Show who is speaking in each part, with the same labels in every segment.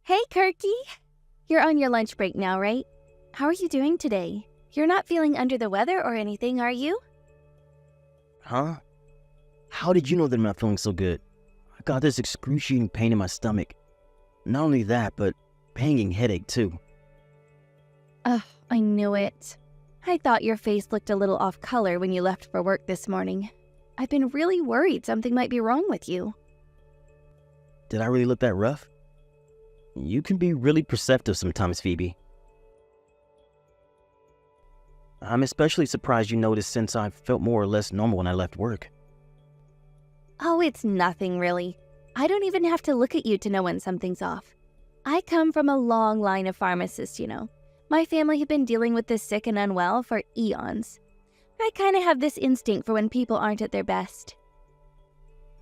Speaker 1: Hey, Kirky! You're on your lunch break now, right? How are you doing today? You're not feeling under the weather or anything, are you?
Speaker 2: Huh? How did you know that I'm not feeling so good? I got this excruciating pain in my stomach. Not only that, but banging headache too.
Speaker 1: Ugh, I knew it. I thought your face looked a little off color when you left for work this morning. I've been really worried something might be wrong with you.
Speaker 2: Did I really look that rough? You can be really perceptive sometimes, Phoebe. I'm especially surprised you noticed since I felt more or less normal when I left work.
Speaker 1: Oh, it's nothing really. I don't even have to look at you to know when something's off. I come from a long line of pharmacists, you know. My family have been dealing with the sick and unwell for eons. I kind of have this instinct for when people aren't at their best.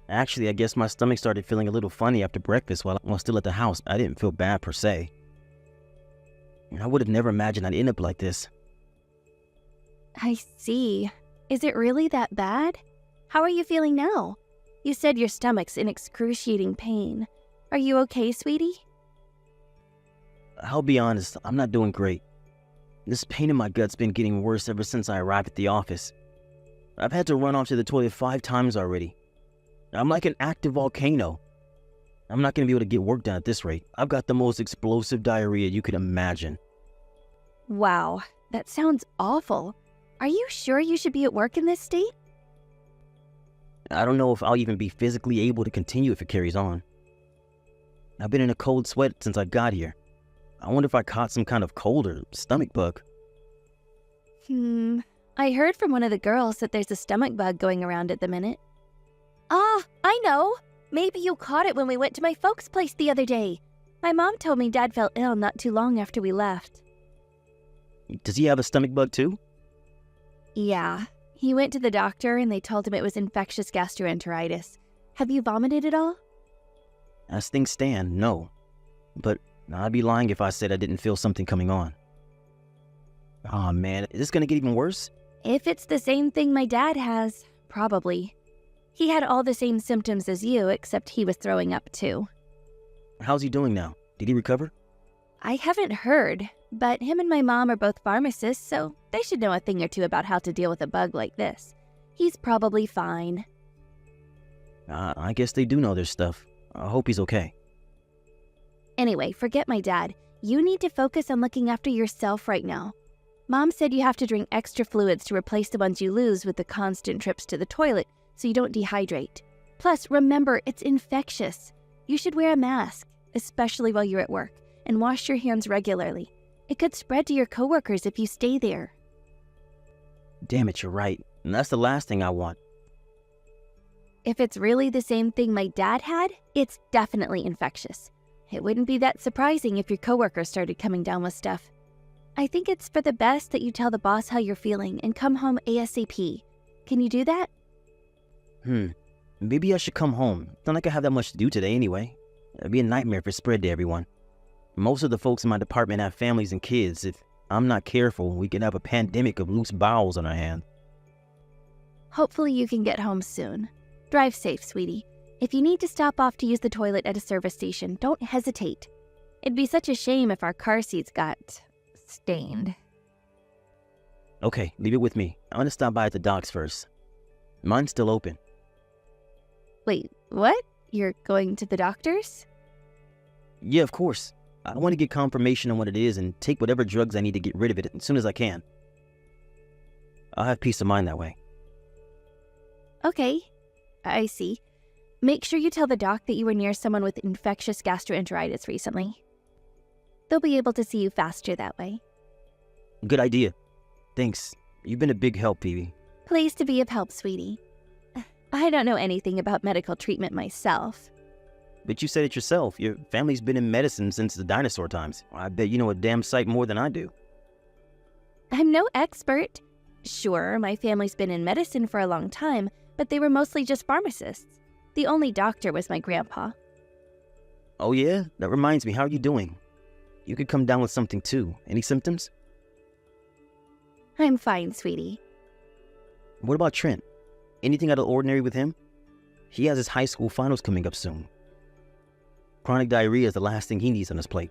Speaker 2: Actually, I guess my stomach started feeling a little funny after breakfast while I was still at the house. I didn't feel bad per se. I would have never imagined I'd end up like this.
Speaker 1: I see. Is it really that bad? How are you feeling now? You said your stomach's in excruciating pain. Are you okay, sweetie?
Speaker 2: I'll be honest, I'm not doing great. This pain in my gut's been getting worse ever since I arrived at the office. I've had to run off to the toilet 5 times already. I'm like an active volcano. I'm not going to be able to get work done at this rate. I've got the most explosive diarrhea you could imagine.
Speaker 1: Wow, that sounds awful. Are you sure you should be at work in this state?
Speaker 2: I don't know if I'll even be physically able to continue if it carries on. I've been in a cold sweat since I got here. I wonder if I caught some kind of cold or stomach bug.
Speaker 1: I heard from one of the girls that there's a stomach bug going around at the minute. Ah, I know. Maybe you caught it when we went to my folks' place the other day. My mom told me Dad fell ill not too long after we left.
Speaker 2: Does he have a stomach bug too?
Speaker 1: Yeah. He went to the doctor and they told him it was infectious gastroenteritis. Have you vomited at all?
Speaker 2: As things stand, no. But I'd be lying if I said I didn't feel something coming on. Aw, man, is this gonna get even worse?
Speaker 1: If it's the same thing my dad has, probably. He had all the same symptoms as you, except he was throwing up too.
Speaker 2: How's he doing now? Did he recover?
Speaker 1: I haven't heard, but him and my mom are both pharmacists, so they should know a thing or two about how to deal with a bug like this. He's probably fine.
Speaker 2: I guess they do know their stuff. I hope he's okay.
Speaker 1: Anyway, forget my dad. You need to focus on looking after yourself right now. Mom said you have to drink extra fluids to replace the ones you lose with the constant trips to the toilet so you don't dehydrate. Plus, remember, it's infectious. You should wear a mask, especially while you're at work, and wash your hands regularly. It could spread to your coworkers if you stay there.
Speaker 2: Damn it, you're right. And that's the last thing I want.
Speaker 1: If it's really the same thing my dad had, it's definitely infectious. It wouldn't be that surprising if your coworkers started coming down with stuff. I think it's for the best that you tell the boss how you're feeling and come home ASAP. Can you do that?
Speaker 2: Maybe I should come home. It's not like I have that much to do today anyway. It'd be a nightmare if it spread to everyone. Most of the folks in my department have families and kids. If I'm not careful, we could have a pandemic of loose bowels on our hands.
Speaker 1: Hopefully you can get home soon. Drive safe, sweetie. If you need to stop off to use the toilet at a service station, don't hesitate. It'd be such a shame if our car seats got stained.
Speaker 2: Okay, leave it with me. I'm gonna stop by at the docks first. Mine's still open.
Speaker 1: Wait, what? You're going to the doctor's?
Speaker 2: Yeah, of course. I want to get confirmation on what it is and take whatever drugs I need to get rid of it as soon as I can. I'll have peace of mind that way.
Speaker 1: Okay, I see. Make sure you tell the doc that you were near someone with infectious gastroenteritis recently. They'll be able to see you faster that way.
Speaker 2: Good idea. Thanks. You've been a big help, Phoebe.
Speaker 1: Pleased to be of help, sweetie. I don't know anything about medical treatment myself.
Speaker 2: But you said it yourself. Your family's been in medicine since the dinosaur times. I bet you know a damn sight more than I do.
Speaker 1: I'm no expert. Sure, my family's been in medicine for a long time, but they were mostly just pharmacists. The only doctor was my grandpa.
Speaker 2: Oh yeah? That reminds me, how are you doing? You could come down with something too. Any symptoms?
Speaker 1: I'm fine, sweetie.
Speaker 2: What about Trent? Anything out of the ordinary with him? He has his high school finals coming up soon. Chronic diarrhea is the last thing he needs on his plate.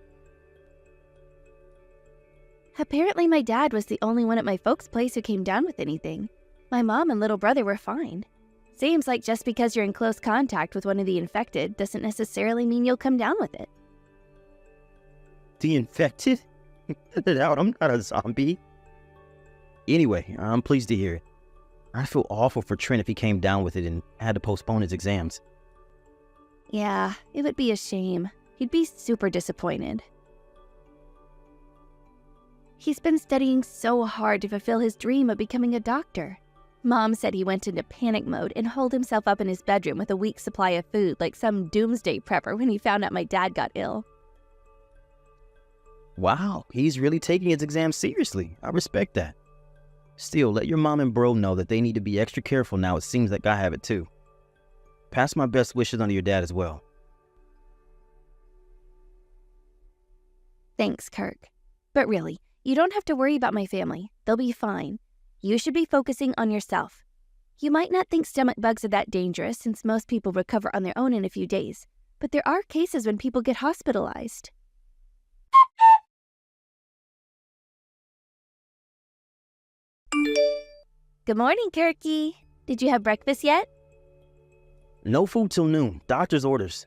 Speaker 1: Apparently, my dad was the only one at my folks' place who came down with anything. My mom and little brother were fine. Seems like just because you're in close contact with one of the infected doesn't necessarily mean you'll come down with it.
Speaker 2: The infected? Cut it out, I'm not a zombie. Anyway, I'm pleased to hear it. I feel awful for Trent if he came down with it and had to postpone his exams.
Speaker 1: Yeah, it would be a shame. He'd be super disappointed. He's been studying so hard to fulfill his dream of becoming a doctor. Mom said he went into panic mode and holed himself up in his bedroom with a week's supply of food like some doomsday prepper when he found out my dad got ill.
Speaker 2: Wow, he's really taking his exams seriously. I respect that. Still, let your mom and bro know that they need to be extra careful now. It seems like I have it too. Pass my best wishes on to your dad as well.
Speaker 1: Thanks, Kirk. But really, you don't have to worry about my family. They'll be fine. You should be focusing on yourself. You might not think stomach bugs are that dangerous since most people recover on their own in a few days, but there are cases when people get hospitalized. Good morning, Kirky. Did you have breakfast yet?
Speaker 2: No food till noon. Doctor's orders.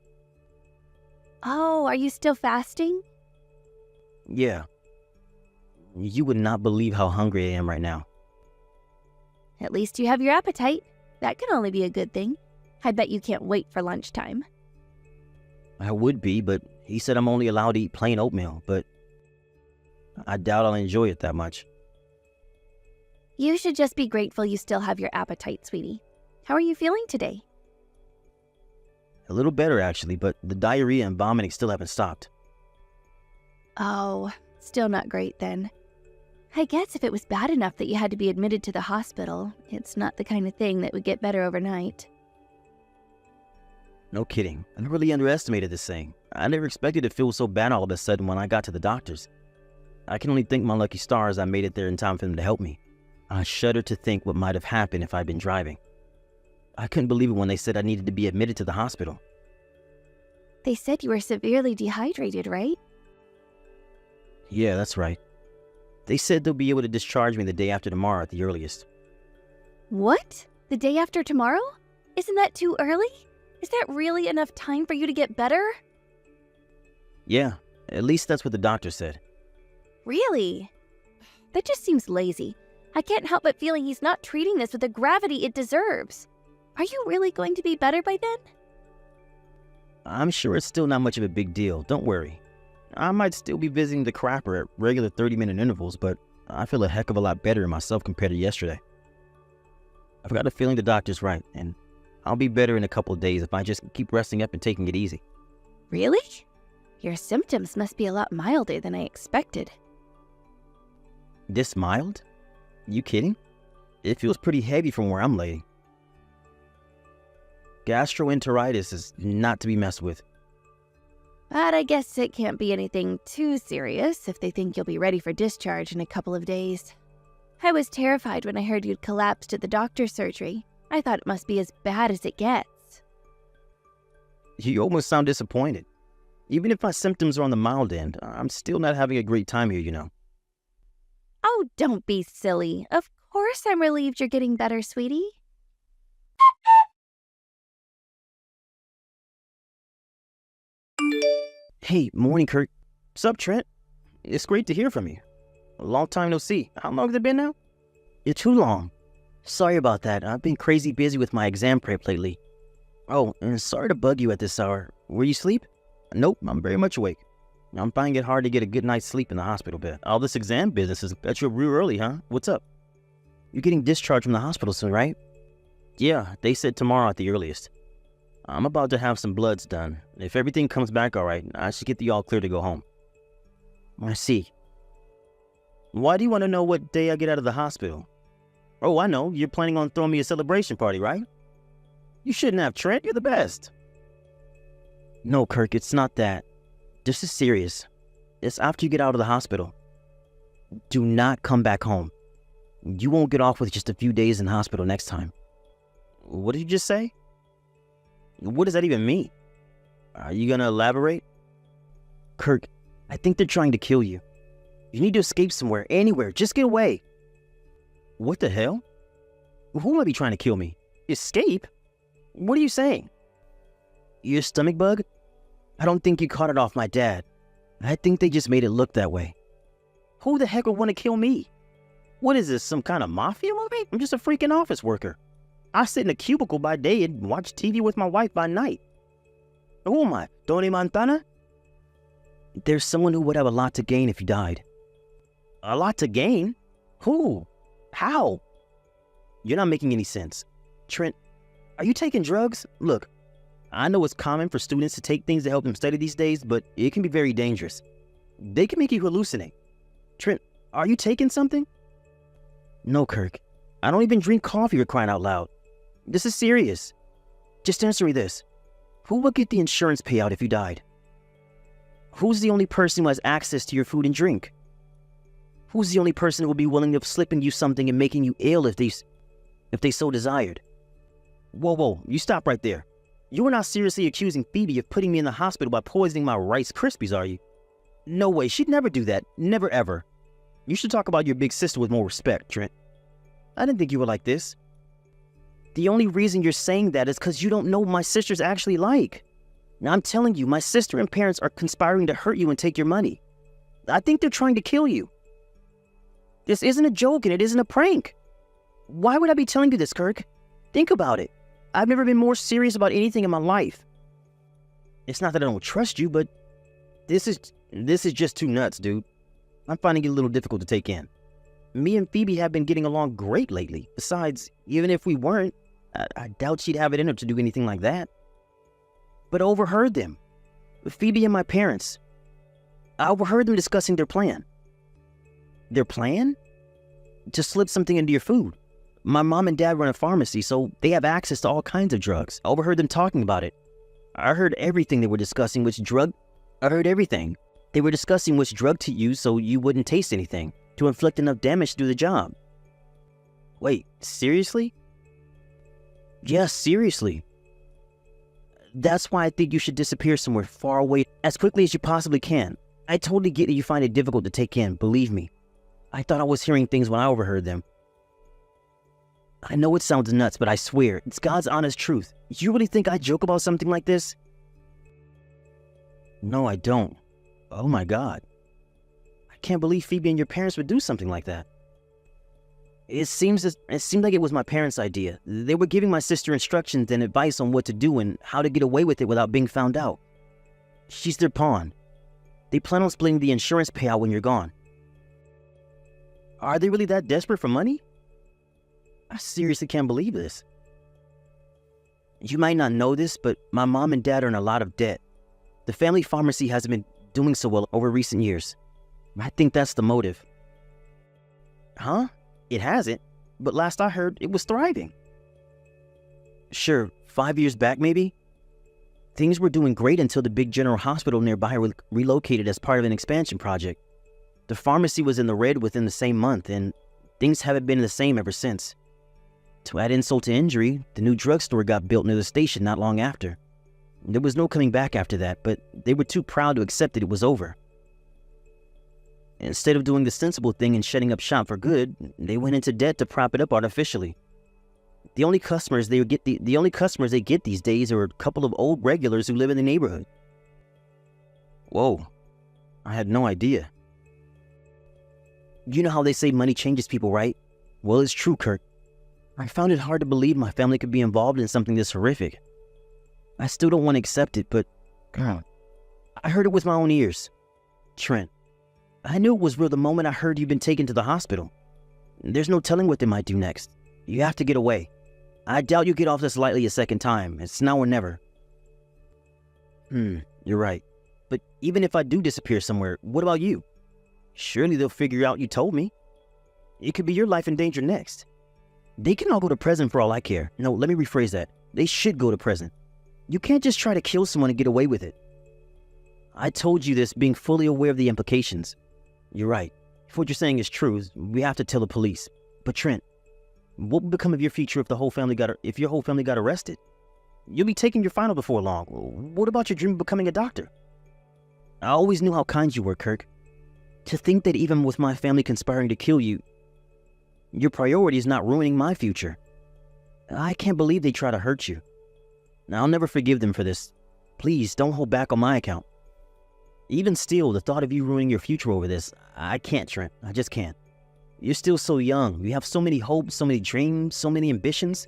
Speaker 1: Oh, are you still fasting?
Speaker 2: Yeah. You would not believe how hungry I am right now.
Speaker 1: At least you have your appetite. That can only be a good thing. I bet you can't wait for lunchtime.
Speaker 2: I would be, but he said I'm only allowed to eat plain oatmeal, but I doubt I'll enjoy it that much.
Speaker 1: You should just be grateful you still have your appetite, sweetie. How are you feeling today?
Speaker 2: A little better, actually, but the diarrhea and vomiting still haven't stopped.
Speaker 1: Oh, still not great then. I guess if it was bad enough that you had to be admitted to the hospital, it's not the kind of thing that would get better overnight.
Speaker 2: No kidding. I really underestimated this thing. I never expected it to feel so bad all of a sudden when I got to the doctor's. I can only thank my lucky stars I made it there in time for them to help me. I shudder to think what might have happened if I'd been driving. I couldn't believe it when they said I needed to be admitted to the hospital.
Speaker 1: They said you were severely dehydrated, right?
Speaker 2: Yeah, that's right. They said they'll be able to discharge me the day after tomorrow at the earliest.
Speaker 1: What? The day after tomorrow? Isn't that too early? Is that really enough time for you to get better?
Speaker 2: Yeah, at least that's what the doctor said.
Speaker 1: Really? That just seems lazy. I can't help but feeling he's not treating this with the gravity it deserves. Are you really going to be better by then?
Speaker 2: I'm sure it's still not much of a big deal, don't worry. I might still be visiting the crapper at regular 30-minute intervals, but I feel a heck of a lot better in myself compared to yesterday. I've got a feeling the doctor's right, and I'll be better in a couple of days if I just keep resting up and taking it easy.
Speaker 1: Really? Your symptoms must be a lot milder than I expected.
Speaker 2: This mild? You kidding? It feels pretty heavy from where I'm laying. Gastroenteritis is not to be messed with.
Speaker 1: But I guess it can't be anything too serious if they think you'll be ready for discharge in a couple of days. I was terrified when I heard you'd collapsed at the doctor's surgery. I thought it must be as bad as it gets.
Speaker 2: You almost sound disappointed. Even if my symptoms are on the mild end, I'm still not having a great time here, you know.
Speaker 1: Oh, don't be silly. Of course I'm relieved you're getting better, sweetie.
Speaker 2: Hey, morning, Kurt. Sup, Trent? It's great to hear from you. A long time no see. How long has it been now? It's too long. Sorry about that. I've been crazy busy with my exam prep lately. Oh, and sorry to bug you at this hour. Were you asleep? Nope, I'm very much awake. I'm finding it hard to get a good night's sleep in the hospital bed. All this exam business is bet you're real early, huh? What's up? You're getting discharged from the hospital soon, right? Yeah, they said tomorrow at the earliest. I'm about to have some bloods done. If everything comes back all right, I should get the all clear to go home. I see. Why do you want to know what day I get out of the hospital? Oh, I know. You're planning on throwing me a celebration party, right? You shouldn't have, Trent. You're the best. No, Kirk, it's not that. This is serious. It's after you get out of the hospital. Do not come back home. You won't get off with just a few days in the hospital next time. What did you just say? What does that even mean? Are you gonna elaborate? Kirk, I think they're trying to kill you. You need to escape somewhere, anywhere. Just get away. What the hell? Who might be trying to kill me? Escape? What are you saying? Your stomach bug? I don't think you caught it off my dad. I think they just made it look that way. Who the heck would want to kill me? What is this, some kind of mafia movie? I'm just a freaking office worker. I sit in a cubicle by day and watch TV with my wife by night. Who am I, Tony Montana? There's someone who would have a lot to gain if you died. A lot to gain? Who? How? You're not making any sense. Trent, are you taking drugs? Look, I know it's common for students to take things to help them study these days, but it can be very dangerous. They can make you hallucinate. Trent, are you taking something? No, Kirk. I don't even drink coffee, or crying out loud. This is serious. Just answer me this. Who would get the insurance payout if you died? Who's the only person who has access to your food and drink? Who's the only person who will be willing to slip in you something and making you ill if they so desired? Whoa, you stop right there. You are not seriously accusing Phoebe of putting me in the hospital by poisoning my Rice Krispies, are you? No way, she'd never do that. Never ever. You should talk about your big sister with more respect, Trent. I didn't think you were like this. The only reason you're saying that is because you don't know what my sister's actually like. Now I'm telling you, my sister and parents are conspiring to hurt you and take your money. I think they're trying to kill you. This isn't a joke and it isn't a prank. Why would I be telling you this, Kirk? Think about it. I've never been more serious about anything in my life. It's not that I don't trust you, but this is just too nuts, dude. I'm finding it a little difficult to take in. Me and Phoebe have been getting along great lately. Besides, even if we weren't, I doubt she'd have it in her to do anything like that. But I overheard them. Phoebe and my parents. I overheard them discussing their plan. Their plan? To slip something into your food. My mom and dad run a pharmacy, so they have access to all kinds of drugs. I overheard them talking about it. I heard everything they were discussing, I heard everything. They were discussing which drug to use so you wouldn't taste anything, to inflict enough damage to do the job. Wait, seriously? Yes, seriously. That's why I think you should disappear somewhere far away as quickly as you possibly can. I totally get that you find it difficult to take in, believe me. I thought I was hearing things when I overheard them. I know it sounds nuts, but I swear, it's God's honest truth. You really think I joke about something like this? No, I don't. Oh my God. I can't believe Phoebe and your parents would do something like that. It seemed like it was my parents' idea. They were giving my sister instructions and advice on what to do and how to get away with it without being found out. She's their pawn. They plan on splitting the insurance payout when you're gone. Are they really that desperate for money? I seriously can't believe this. You might not know this, but my mom and dad are in a lot of debt. The family pharmacy hasn't been doing so well over recent years. I think that's the motive. Huh? It hasn't, but last I heard, it was thriving. Sure, 5 years back maybe? Things were doing great until the big general hospital nearby relocated as part of an expansion project. The pharmacy was in the red within the same month, and things haven't been the same ever since. To add insult to injury, the new drugstore got built near the station not long after. There was no coming back after that, but they were too proud to accept that it was over. Instead of doing the sensible thing and shutting up shop for good, they went into debt to prop it up artificially. The only customers they get these days are a couple of old regulars who live in the neighborhood. Whoa, I had no idea. You know how they say money changes people, right? Well, it's true, Kirk. I found it hard to believe my family could be involved in something this horrific. I still don't want to accept it, but God, I heard it with my own ears. Trent, I knew it was real the moment I heard you'd been taken to the hospital. There's no telling what they might do next. You have to get away. I doubt you get off this lightly a second time. It's now or never. You're right. But even if I do disappear somewhere, what about you? Surely they'll figure out you told me. It could be your life in danger next. They can all go to prison for all I care. No, let me rephrase that. They should go to prison. You can't just try to kill someone and get away with it. I told you this being fully aware of the implications. You're right. If what you're saying is true, we have to tell the police. But Trent, what would become of your future if your whole family got arrested? You'll be taking your final before long. What about your dream of becoming a doctor? I always knew how kind you were, Kirk. To think that even with my family conspiring to kill you, your priority is not ruining my future. I can't believe they try to hurt you. I'll never forgive them for this. Please, don't hold back on my account. Even still, the thought of you ruining your future over this, I can't, Trent. I just can't. You're still so young. You have so many hopes, so many dreams, so many ambitions.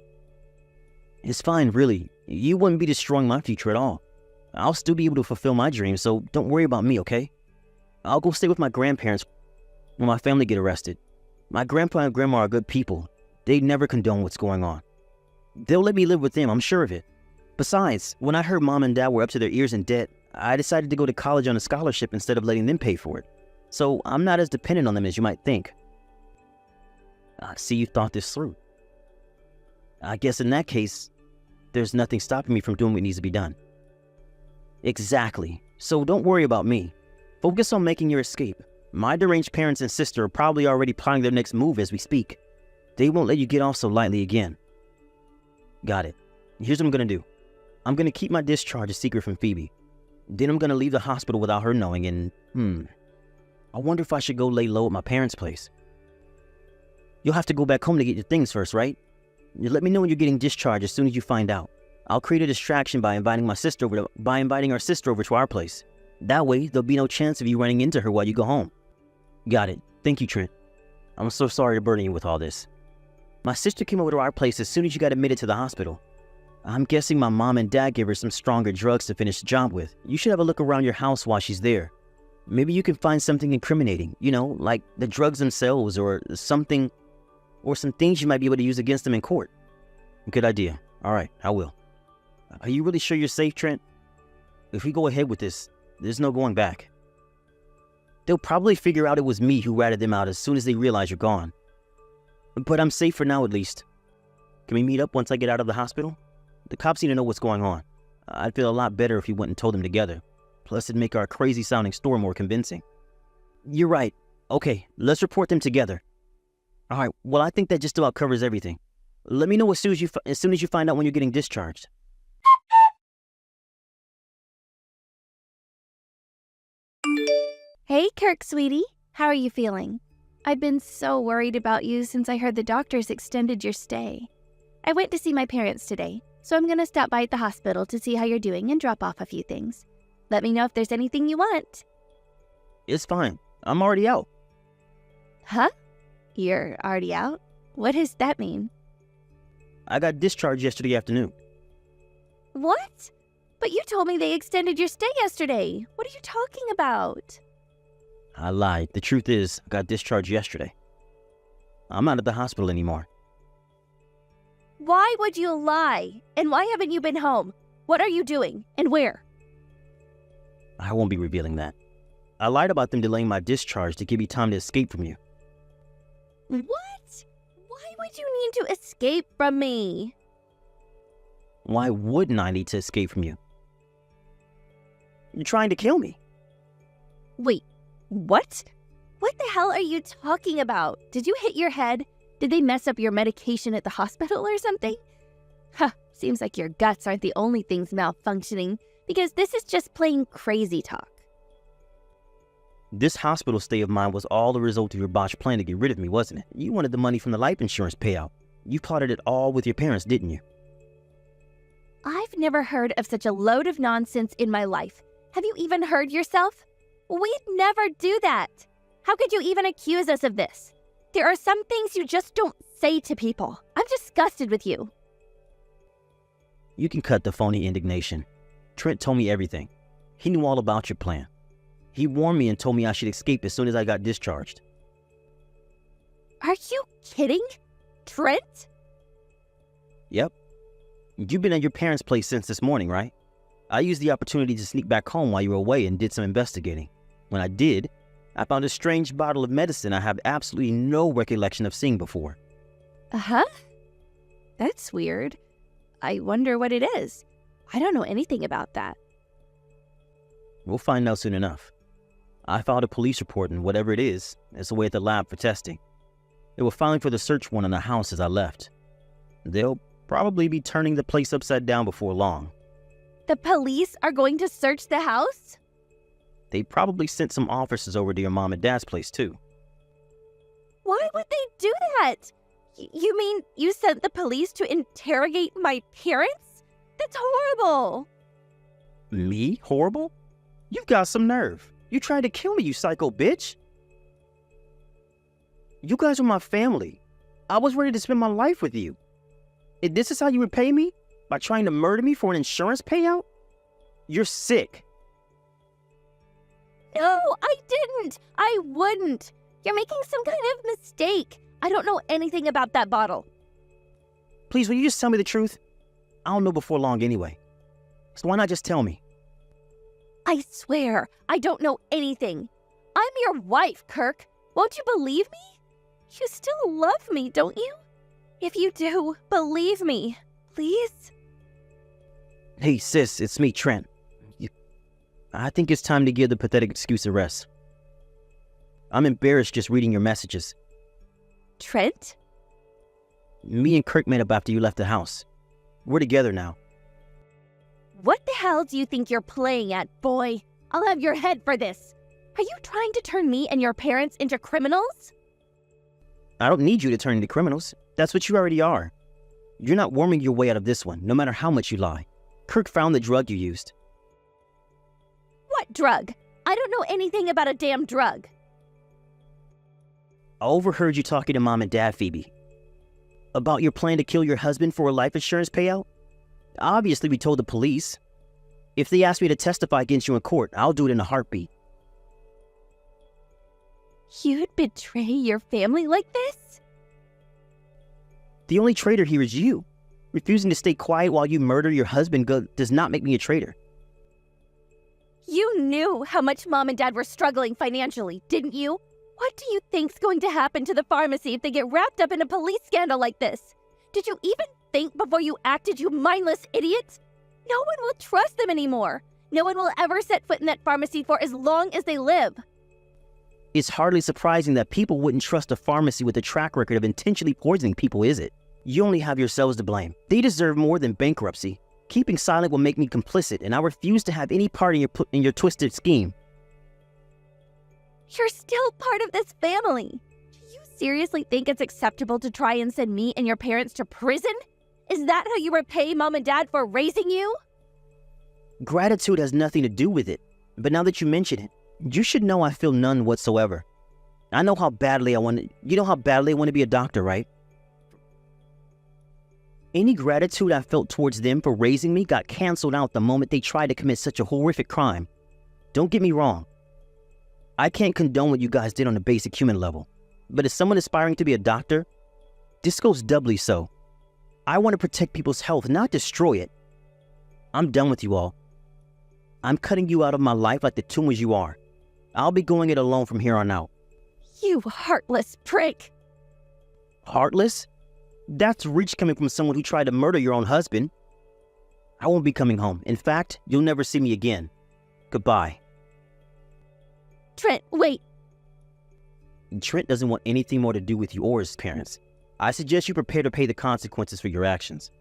Speaker 2: It's fine, really. You wouldn't be destroying my future at all. I'll still be able to fulfill my dreams, so don't worry about me, okay? I'll go stay with my grandparents when my family get arrested. My grandpa and grandma are good people. They never condone what's going on. They'll let me live with them, I'm sure of it. Besides, when I heard Mom and Dad were up to their ears in debt, I decided to go to college on a scholarship instead of letting them pay for it. So I'm not as dependent on them as you might think. I see you thought this through. I guess in that case, there's nothing stopping me from doing what needs to be done. Exactly. So don't worry about me. Focus on making your escape. My deranged parents and sister are probably already plotting their next move as we speak. They won't let you get off so lightly again. Got it. Here's what I'm gonna do. I'm gonna keep my discharge a secret from Phoebe. Then I'm gonna leave the hospital without her knowing and, I wonder if I should go lay low at my parents' place. You'll have to go back home to get your things first, right? You let me know when you're getting discharged as soon as you find out. I'll create a distraction by inviting our sister over to our place. That way, there'll be no chance of you running into her while you go home. Got it. Thank you, Trent. I'm so sorry to burden you with all this. My sister came over to our place as soon as you got admitted to the hospital. I'm guessing my mom and dad gave her some stronger drugs to finish the job with. You should have a look around your house while she's there. Maybe you can find something incriminating, like the drugs themselves or something, or some things you might be able to use against them in court. Good idea. All right, I will. Are you really sure you're safe, Trent? If we go ahead with this, there's no going back. They'll probably figure out it was me who ratted them out as soon as they realize you're gone. But I'm safe for now, at least. Can we meet up once I get out of the hospital? The cops need to know what's going on. I'd feel a lot better if we went and told them together. Plus, it'd make our crazy-sounding story more convincing. You're right. Okay, let's report them together. All right, well, I think that just about covers everything. Let me know as soon as you find out when you're getting discharged.
Speaker 1: Hey, Kirk, sweetie. How are you feeling? I've been so worried about you since I heard the doctors extended your stay. I went to see my parents today, so I'm gonna stop by at the hospital to see how you're doing and drop off a few things. Let me know if there's anything you want.
Speaker 2: It's fine. I'm already out.
Speaker 1: Huh? You're already out? What does that mean?
Speaker 2: I got discharged yesterday afternoon.
Speaker 1: What? But you told me they extended your stay yesterday. What are you talking about?
Speaker 2: I lied. The truth is, I got discharged yesterday. I'm not at the hospital anymore.
Speaker 1: Why would you lie? And why haven't you been home? What are you doing? And where?
Speaker 2: I won't be revealing that. I lied about them delaying my discharge to give me time to escape from you.
Speaker 1: What? Why would you need to escape from me?
Speaker 2: Why wouldn't I need to escape from you? You're trying to kill me.
Speaker 1: Wait, what? What the hell are you talking about? Did you hit your head? Did they mess up your medication at the hospital or something? Huh, seems like your guts aren't the only things malfunctioning, because this is just plain crazy talk.
Speaker 2: This hospital stay of mine was all the result of your botched plan to get rid of me, wasn't it? You wanted the money from the life insurance payout. You plotted it all with your parents, didn't you?
Speaker 1: I've never heard of such a load of nonsense in my life. Have you even heard yourself? We'd never do that. How could you even accuse us of this? There are some things you just don't say to people. I'm disgusted with you.
Speaker 2: You can cut the phony indignation. Trent told me everything. He knew all about your plan. He warned me and told me I should escape as soon as I got discharged.
Speaker 1: Are you kidding? Trent?
Speaker 2: Yep. You've been at your parents' place since this morning, right? I used the opportunity to sneak back home while you were away and did some investigating. When I did, I found a strange bottle of medicine I have absolutely no recollection of seeing before.
Speaker 1: Uh-huh. That's weird. I wonder what it is. I don't know anything about that.
Speaker 2: We'll find out soon enough. I filed a police report, and whatever it is, it's away at the lab for testing. They were filing for the search warrant on the house as I left. They'll Probably be turning the place upside down before long.
Speaker 1: The police are going to search the house?
Speaker 2: They probably sent some officers over to your mom and dad's place too.
Speaker 1: Why would they do that? You mean you sent the police to interrogate my parents? That's horrible.
Speaker 2: Me? Horrible? You've got some nerve. You tried to kill me, you psycho bitch. You guys are my family. I was ready to spend my life with you. If this is how you repay me? By trying to murder me for an insurance payout? You're sick.
Speaker 1: No, I didn't. I wouldn't. You're making some kind of mistake. I don't know anything about that bottle.
Speaker 2: Please, will you just tell me the truth? I'll know before long anyway. So why not just tell me?
Speaker 1: I swear, I don't know anything. I'm your wife, Kirk. Won't you believe me? You still love me, don't you? If you do, believe me, please.
Speaker 2: Hey, sis, it's me, Trent. I think it's time to give the pathetic excuse a rest. I'm embarrassed just reading your messages.
Speaker 1: Trent?
Speaker 2: Me and Kirk met up after you left the house. We're together now.
Speaker 1: What the hell do you think you're playing at, boy? I'll have your head for this. Are you trying to turn me and your parents into criminals?
Speaker 2: I don't need you to turn into criminals. That's what you already are. You're not worming your way out of this one, no matter how much you lie. Kirk found the drug you used.
Speaker 1: What drug? I don't know anything about a damn drug.
Speaker 2: I overheard you talking to Mom and Dad, Phoebe. About your plan to kill your husband for a life insurance payout? Obviously, we told the police. If they ask me to testify against you in court, I'll do it in a heartbeat.
Speaker 1: You'd betray your family like this?
Speaker 2: The only traitor here is you. Refusing to stay quiet while you murder your husband does not make me a traitor.
Speaker 1: You knew how much Mom and Dad were struggling financially, didn't you? What do you think's going to happen to the pharmacy if they get wrapped up in a police scandal like this? Did you even think before you acted, you mindless idiot? No one will trust them anymore. No one will ever set foot in that pharmacy for as long as they live.
Speaker 2: It's hardly surprising that people wouldn't trust a pharmacy with a track record of intentionally poisoning people, is it? You only have yourselves to blame. They deserve more than bankruptcy. Keeping silent will make me complicit, and I refuse to have any part in your twisted scheme.
Speaker 1: You're still part of this family. Do you seriously think it's acceptable to try and send me and your parents to prison? Is that how you repay Mom and Dad for raising you?
Speaker 2: Gratitude has nothing to do with it, but now that you mention it, you should know I feel none whatsoever. You know how badly I want to be a doctor, right? Any gratitude I felt towards them for raising me got canceled out the moment they tried to commit such a horrific crime. Don't get me wrong. I can't condone what you guys did on a basic human level, but as someone aspiring to be a doctor, this goes doubly so. I want to protect people's health, not destroy it. I'm done with you all. I'm cutting you out of my life like the tomb as you are. I'll be going it alone from here on out.
Speaker 1: You heartless prick.
Speaker 2: Heartless? That's reach coming from someone who tried to murder your own husband. I won't be coming home. In fact, you'll never see me again. Goodbye.
Speaker 1: Trent, wait.
Speaker 2: Trent doesn't want anything more to do with you or his parents. I suggest you prepare to pay the consequences for your actions.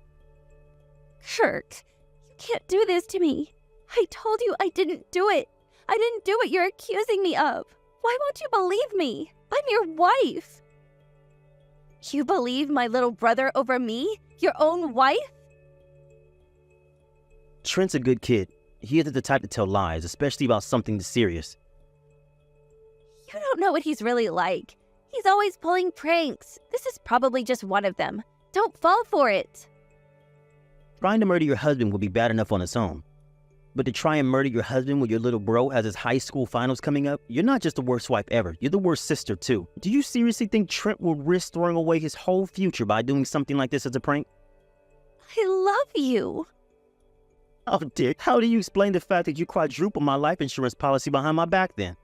Speaker 1: Kirk, you can't do this to me. I told you I didn't do it. I didn't do what you're accusing me of. Why won't you believe me? I'm your wife. You believe my little brother over me? Your own wife?
Speaker 2: Trent's a good kid. He isn't the type to tell lies, especially about something this serious.
Speaker 1: You don't know what he's really like. He's always pulling pranks. This is probably just one of them. Don't fall for it.
Speaker 2: Trying to murder your husband would be bad enough on its own. But to try and murder your husband when your little bro has his high school finals coming up, you're not just the worst wife ever, you're the worst sister too. Do you seriously think Trent will risk throwing away his whole future by doing something like this as a prank?
Speaker 1: I love you.
Speaker 2: Oh dear, how do you explain the fact that you quadrupled my life insurance policy behind my back then?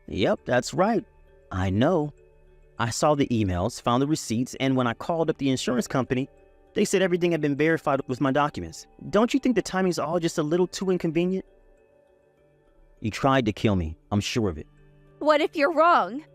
Speaker 2: Yep, that's right. I know. I saw the emails, found the receipts, and when I called up the insurance company, they said everything had been verified with my documents. Don't you think the timing's all just a little too inconvenient? You tried to kill me, I'm sure of it.
Speaker 1: What if you're wrong?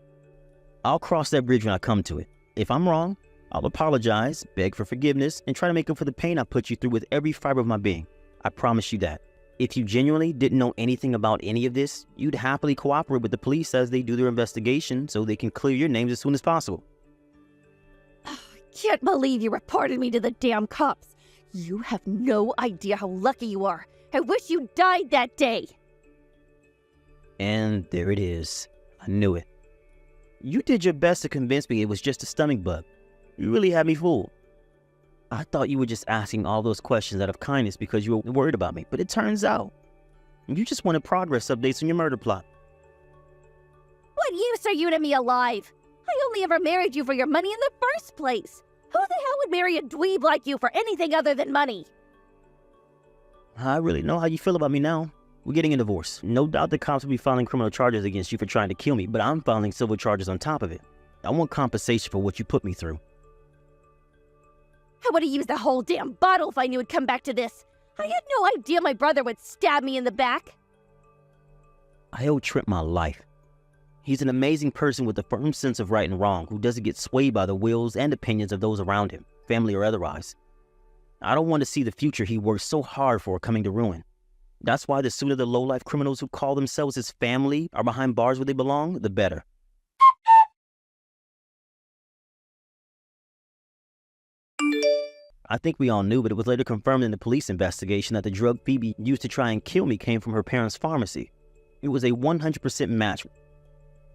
Speaker 2: I'll cross that bridge when I come to it. If I'm wrong, I'll apologize, beg for forgiveness, and try to make up for the pain I put you through with every fiber of my being. I promise you that. If you genuinely didn't know anything about any of this, you'd happily cooperate with the police as they do their investigation so they can clear your names as soon as possible.
Speaker 1: I can't believe you reported me to the damn cops. You have no idea how lucky you are. I wish you died that day.
Speaker 2: And there it is. I knew it. You did your best to convince me it was just a stomach bug. You really had me fooled. I thought you were just asking all those questions out of kindness because you were worried about me, but it turns out you just wanted progress updates on your murder plot.
Speaker 1: What use are you to me alive? I only ever married you for your money in the first place. Who the hell would marry a dweeb like you for anything other than money?
Speaker 2: I really know how you feel about me now. We're getting a divorce. No doubt the cops will be filing criminal charges against you for trying to kill me, but I'm filing civil charges on top of it. I want compensation for what you put me through.
Speaker 1: I would have used the whole damn bottle if I knew it'd come back to this. I had no idea my brother would stab me in the back.
Speaker 2: I owe Trent my life. He's an amazing person with a firm sense of right and wrong who doesn't get swayed by the wills and opinions of those around him, family or otherwise. I don't want to see the future he worked so hard for coming to ruin. That's why the sooner the low-life criminals who call themselves his family are behind bars where they belong, the better. I think we all knew, but it was later confirmed in the police investigation that the drug Phoebe used to try and kill me came from her parents' pharmacy. It was a 100% match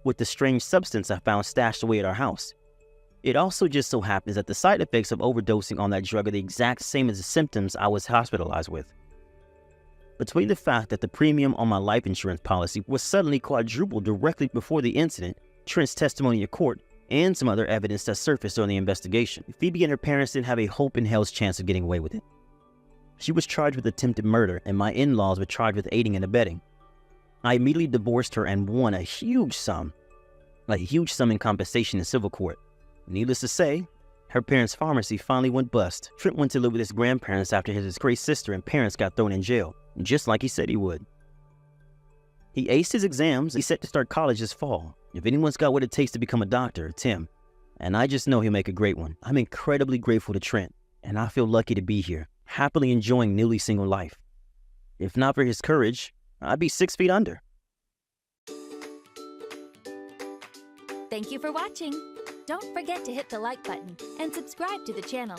Speaker 2: with the strange substance I found stashed away at our house. It also just so happens that the side effects of overdosing on that drug are the exact same as the symptoms I was hospitalized with. Between the fact that the premium on my life insurance policy was suddenly quadrupled directly before the incident, Trent's testimony in court, and some other evidence that surfaced during the investigation, Phoebe and her parents didn't have a hope in hell's chance of getting away with it. She was charged with attempted murder, and my in-laws were charged with aiding and abetting. I immediately divorced her and won a huge sum in compensation in civil court. Needless to say, her parents' pharmacy finally went bust. Trent went to live with his grandparents after his disgraced sister and parents got thrown in jail, just like he said he would. He aced his exams. He's set to start college this fall. If anyone's got what it takes to become a doctor, it's him. And I just know he'll make a great one. I'm incredibly grateful to Trent, and I feel lucky to be here, happily enjoying newly single life. If not for his courage, I'd be 6 feet under.
Speaker 3: Thank you for watching. Don't forget to hit the like button and subscribe to the channel.